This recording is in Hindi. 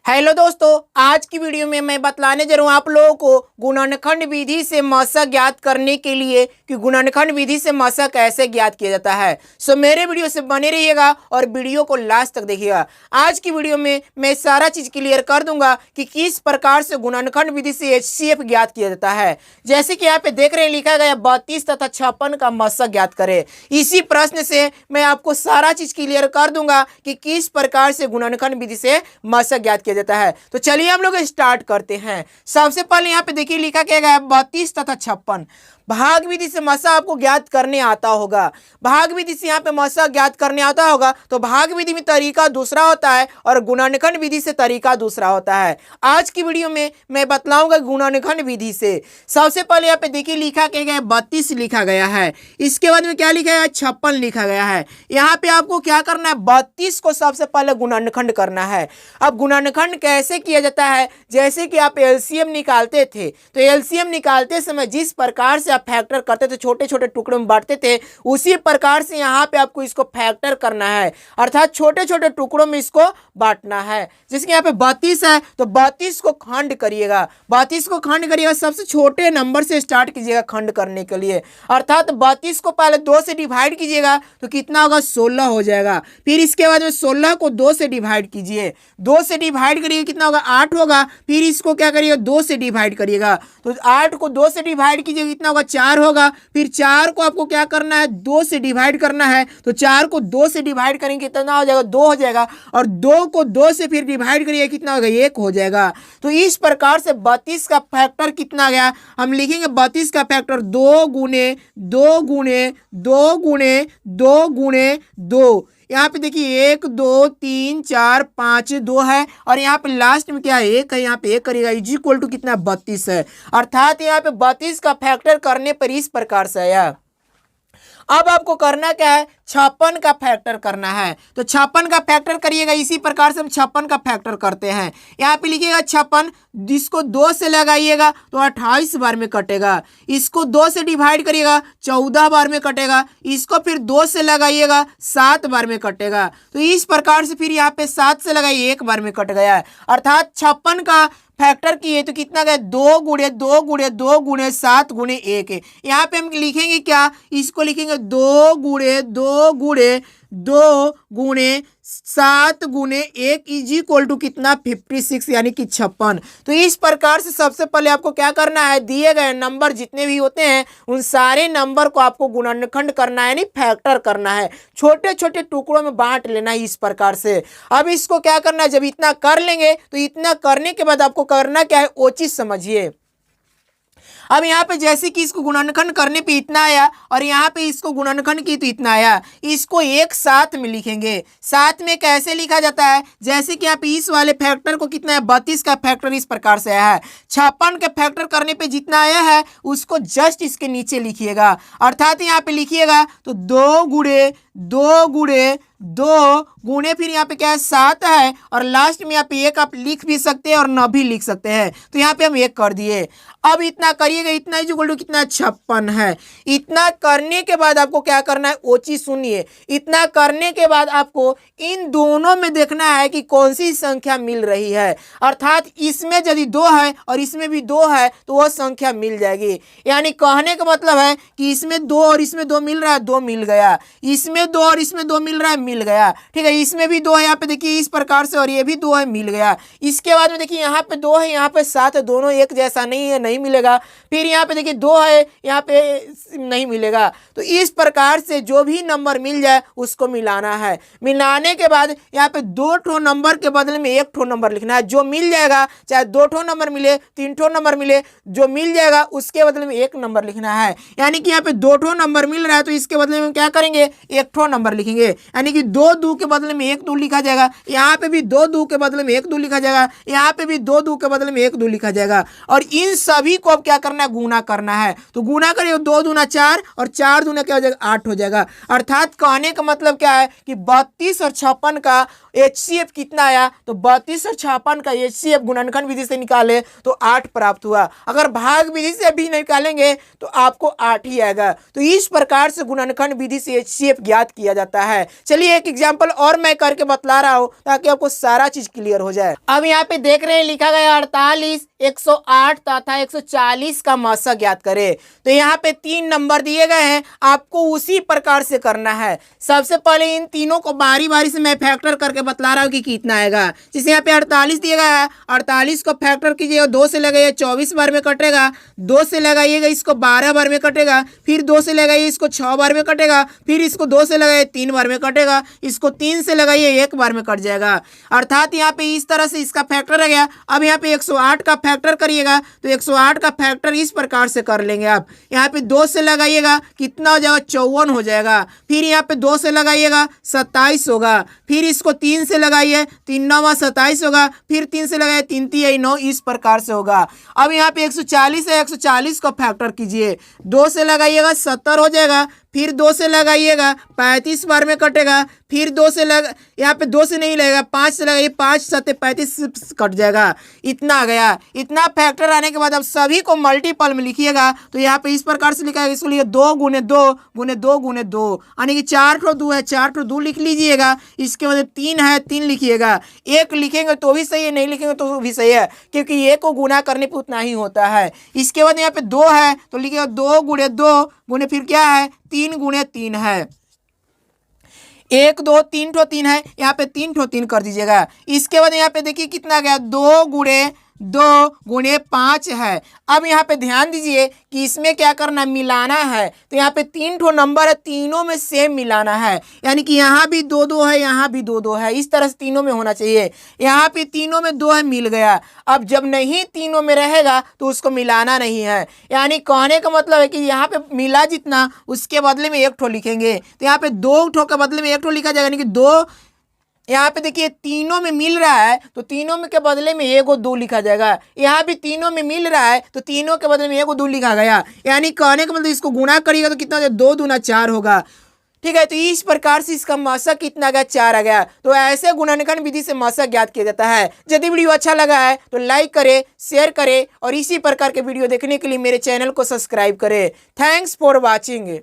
हेलो दोस्तों, आज की वीडियो में मैं बतलाने जा रहा हूँ आप लोगों को गुणनखंड विधि से मात्रा ज्ञात करने के लिए कि गुणनखंड विधि से मात्रा कैसे ज्ञात किया जाता है। सो मेरे वीडियो से बने रहिएगा और वीडियो को लास्ट तक देखिएगा। आज की वीडियो में मैं सारा चीज क्लियर कर दूंगा कि किस प्रकार से गुणनखंड विधि से एचसीएफ ज्ञात किया जाता है। जैसे कि यहाँ पे देख रहे हैं लिखा गया 32 तथा 56 का मात्रा ज्ञात करें। इसी प्रश्न से मैं आपको सारा चीज क्लियर कर दूंगा कि किस प्रकार से गुणनखंड विधि से मात्रा ज्ञात किया जाता है। तो चलिए हम लोग स्टार्ट करते हैं। सबसे पहले यहाँ पे देखिए लिखा क्या गया है 32 तथा 56। भाग विधि से मात्रा आपको ज्ञात करने आता होगा। भाग विधि से यहाँ पे मात्रा ज्ञात करने आता होगा तो भाग विधि में तरीका दूसरा होता है और गुणनखंड विधि से तरीका दूसरा होता है। आज की वीडियो में मैं बतलाऊंगा गुणनखंड विधि से। सबसे पहले यहाँ पे देखिए लिखा क्या गया है 32 लिखा गया है। इसके बाद में क्या लिखा है 56 लिखा गया है। यहाँ पे आपको क्या करना है 32 को सबसे पहले गुणनखंड करना है। अब गुणनखंड कैसे किया जाता है, जैसे कि आप एलसीएम निकालते थे तो एलसीएम निकालते समय जिस प्रकार से आप फैक्टर करते थे, छोटे छोटे टुकड़ों में बांटते थे, उसी प्रकार से यहाँ पे आपको इसको फैक्टर करना है, अर्थात छोटे छोटे टुकड़ों में इसको बांटना है। जैसे कि यहाँ पे 32 है तो 32 को खंड करिएगा। 32 को खंड करिएगा, सबसे छोटे नंबर से स्टार्ट कीजिएगा खंड करने के लिए, अर्थात 32 को पहले 2 से डिवाइड कीजिएगा तो कितना होगा 16 हो जाएगा। फिर इसके बाद में 16 को 2 से डिवाइड कीजिए, 2 से डिवाइड करिए कितना होगा 8 होगा। फिर इसको क्या करिएगा 2 से डिवाइड करिएगा तो 8 को 2 से डिवाइड कीजिएगा कितना होगा 4 होगा। फिर 4 को आपको क्या करना है 2 से डिवाइड करना है तो 4 को 2 से डिवाइड करेंगे कितना हो जाएगा 2 हो जाएगा, और 2 को 2 से फिर डिवाइड करिए कितना होगा 1 हो जाएगा। तो इस प्रकार से 32 का फैक्टर कितना गया, हम लिखेंगे 32 का फैक्टर 2 गुणे 2 गुणे 2 गुणे 2 गुणे 2। यहाँ पे देखिए 1 2 3 4 5 2 है और यहाँ पे लास्ट में क्या है 1 है। यहाँ पे 1 करिएगा इज इक्वल टू कितना 32 है, अर्थात यहाँ पे 32 का फैक्टर करने पर इस प्रकार से आया। अब आपको करना क्या है 56 का फैक्टर करना है। तो 56 का फैक्टर करिएगा, इसी प्रकार से हम 56 का फैक्टर करते हैं। यहाँ पे लिखिएगा 56, जिसको 2 से लगाइएगा तो 28 बार में कटेगा, इसको 2 से डिवाइड करिएगा 14 बार में कटेगा, इसको फिर 2 से लगाइएगा 7 बार में कटेगा। तो इस प्रकार से फिर यहाँ पे 7 से लगाइए 1 बार में कट गया है, अर्थात 56 का फैक्टर किए तो कितना गया 2 गुणे 2 गुणे 2 गुणे 7 गुणे 1 है। यहाँ पे हम लिखेंगे क्या, इसको लिखेंगे 2 गुणे 2 गुणे 2 गुणे 7 गुणे 1 इज इक्वल टू कितना 56 यानी कि 56। तो इस प्रकार से सबसे पहले आपको क्या करना है, दिए गए नंबर जितने भी होते हैं उन सारे नंबर को आपको गुणनखंड करना है, यानी फैक्टर करना है, छोटे छोटे टुकड़ों में बांट लेना है इस प्रकार से। अब इसको क्या करना है, जब इतना कर लेंगे तो इतना करने के बाद आपको करना क्या है वो चीज समझिए। अब यहाँ पे जैसे कि इसको गुणनखंड करने पे इतना आया और यहाँ पे इसको गुणनखंड की तो इतना आया, इसको एक साथ में लिखेंगे। साथ में कैसे लिखा जाता है, जैसे कि यहाँ पे इस वाले फैक्टर को कितना है 32 का फैक्टर इस प्रकार से आया है, 56 के फैक्टर करने पे जितना आया है उसको जस्ट इसके नीचे लिखिएगा, अर्थात यहाँ पे लिखिएगा तो 2 गुणे 2 गुणे 2 गुणे फिर यहाँ पे क्या है 7 है और लास्ट में यहाँ पे 1 आप लिख भी सकते हैं और न भी लिख सकते हैं। तो यहाँ पे हम 1 कर दिए। अब इतना करिएगा, इतना इज इक्वल टू कितना 56 है। इतना करने के बाद आपको क्या करना है वो चीज सुनिए। इतना करने के बाद आपको इन दोनों में देखना है कि कौन सी संख्या मिल रही है, अर्थात इसमें यदि 2 है और इसमें भी 2 है तो वह संख्या मिल जाएगी। यानी कहने का मतलब है कि इसमें 2 और इसमें 2 मिल रहा है, 2 मिल गया, इसमें 2 और इसमें 2 मिल रहा है, मिल गया, ठीक है। इसमें भी 2 है, यहाँ पे देखिए इस प्रकार से, और ये भी 2 है, मिल गया। इसके बाद में देखिए यहाँ पे 2 है, यहाँ पे 7 है, दोनों एक जैसा नहीं है, नहीं मिलेगा। फिर यहाँ पे देखिए 2 है, यहाँ पे नहीं मिलेगा। तो इस प्रकार से जो भी नंबर मिल जाए उसको मिलाना है। मिलाने के बाद यहाँ पे 2 ठो नंबर के बदले में 1 ठो नंबर लिखना है। जो मिल जाएगा, चाहे 2 ठो नंबर मिले 3 ठो नंबर मिले, जो मिल जाएगा उसके बदले में 1 नंबर लिखना है। यानी कि यहाँ पे 2 ठो नंबर मिल रहा है तो इसके बदले में क्या करेंगे 1 ठो नंबर लिखेंगे, यानी कि 2 2 के बदले में 1 2 लिखा जाएगा। यहाँ पे भी 2 2 के बदले में 1 2 लिखा जाएगा, यहाँ पे भी 2 2 के बदले में 1 2 लिखा जाएगा। और इन सभी को अब क्या करना है गुना करना है। तो गुना करिए 2 दूना 4 और 4 दूना क्या हो जाएगा 8 हो जाएगा। अर्थात कहने का मतलब क्या है कि 32 और 56 का एचसीएफ कितना आया, तो 32 और 56 का एचसीएफ गुणनखंड विधि से निकाले तो 8 प्राप्त हुआ। अगर भाग विधि से भी निकालेंगे तो आपको 8 ही आएगा। तो इस प्रकार से गुणनखंड विधि से एचसीएफ ज्ञात किया जाता है। चलिए चलिए एक एग्जाम्पल और मैं करके बतला रहा हूँ ताकि आपको सारा चीज क्लियर हो जाए। अब यहाँ पे देख रहे हैं लिखा गया 48, 108 तथा 140 का मौसा ज्ञात करे। तो यहाँ पे 3 नंबर दिए गए हैं, आपको उसी प्रकार से करना है। सबसे पहले इन तीनों को बारी बारी से मैं फैक्टर करके बतला रहा हूँ कि कितना आएगा। जैसे यहाँ पे 48 दिया गया है, 48 को फैक्टर कीजिएगा, 2 से लगाइए 24 बार में कटेगा, 2 से लगाइएगा इसको 12 बार में कटेगा, फिर 2 से लगाइए इसको 6 बार में कटेगा, फिर इसको 2 से लगाइए 3 बार में कटेगा, इसको 3 से लगाइए 1 बार में कट जाएगा। अर्थात यहाँ पे इस तरह से इसका फैक्टर आ गया। अब यहाँ पे 108 का फैक्टर करिएगा तो 108 का फैक्टर इस प्रकार से कर लेंगे। आप यहाँ पे 2 से लगाइएगा कितना हो जाएगा, 54 हो जाएगा। फिर यहाँ पे 2 से लगाइएगा 27 होगा, फिर इसको 3 से लगाइए 3 9 27 होगा, फिर 3 से लगाइए 3 3 9, इस प्रकार से होगा। अब यहाँ पे 140 है, 140 को फैक्टर कीजिए, 2 से लगाइएगा 70 हो जाएगा, फिर 2 से लगाइएगा 35 बार में कटेगा, फिर 2 से यहाँ पे 2 से नहीं लगेगा, 5 से लगाइए, 5 7 35 कट जाएगा। इतना आ गया। इतना फैक्टर आने के बाद अब सभी को मल्टीपल में लिखिएगा तो यहाँ पे इस प्रकार से लिखा है, इसको लिखिए 2 गुने 2 गुने 2 गुने 2, यानी कि 4 ठो 2 है, 4 ठो 2 लिख लीजिएगा। इसके बाद 3 है, 3 लिखिएगा। 1 लिखेंगे तो भी सही है, नहीं लिखेंगे तो भी सही है, क्योंकि 1 को गुना करने पर उतना ही होता है। इसके बाद यहाँ पे 2 है तो लिखिएगा 2 गुणे 2 गुणे फिर क्या है 3 गुणे 3 है। 1 2 3 ठो 3 है, यहाँ पे 3 ठो 3 कर दीजिएगा। इसके बाद यहाँ पे देखिए कितना गया, 2 गुणे 2 गुणे 5 है। अब यहाँ पे ध्यान दीजिए कि इसमें क्या करना है, मिलाना है। तो यहाँ पे 3 ठो नंबर है, तीनों में सेम मिलाना है, यानी कि यहाँ भी 2 2 है, यहाँ भी 2 2 है, इस तरह से तीनों में होना चाहिए। यहाँ पे तीनों में 2 है, मिल गया। अब जब नहीं तीनों में रहेगा तो उसको मिलाना नहीं है, यानी कहने का मतलब है कि यहाँ पे मिला जितना उसके बदले में 1 ठो लिखेंगे। तो यहाँ पे 2 ठो के बदले में 1 ठो लिखा जाएगा, यानी कि 2। यहाँ पे देखिए तीनों में मिल रहा है तो तीनों में के बदले में 1 और 2 लिखा जाएगा। यहाँ भी तीनों में मिल रहा है तो तीनों के बदले में 1 और 2 लिखा गया, यानी कहने का मतलब इसको गुणा करिएगा तो कितना हो जाएगा, 2 दूना 4 होगा। ठीक है, तो इस प्रकार से इसका मौसा कितना गया, 4 आ गया। तो ऐसे गुणनखंड विधि से मौसा ज्ञात किया जाता है। यदि वीडियो अच्छा लगा है तो लाइक करें, शेयर करें और इसी प्रकार के वीडियो देखने के लिए मेरे चैनल को सब्सक्राइब करें। Thanks for watching.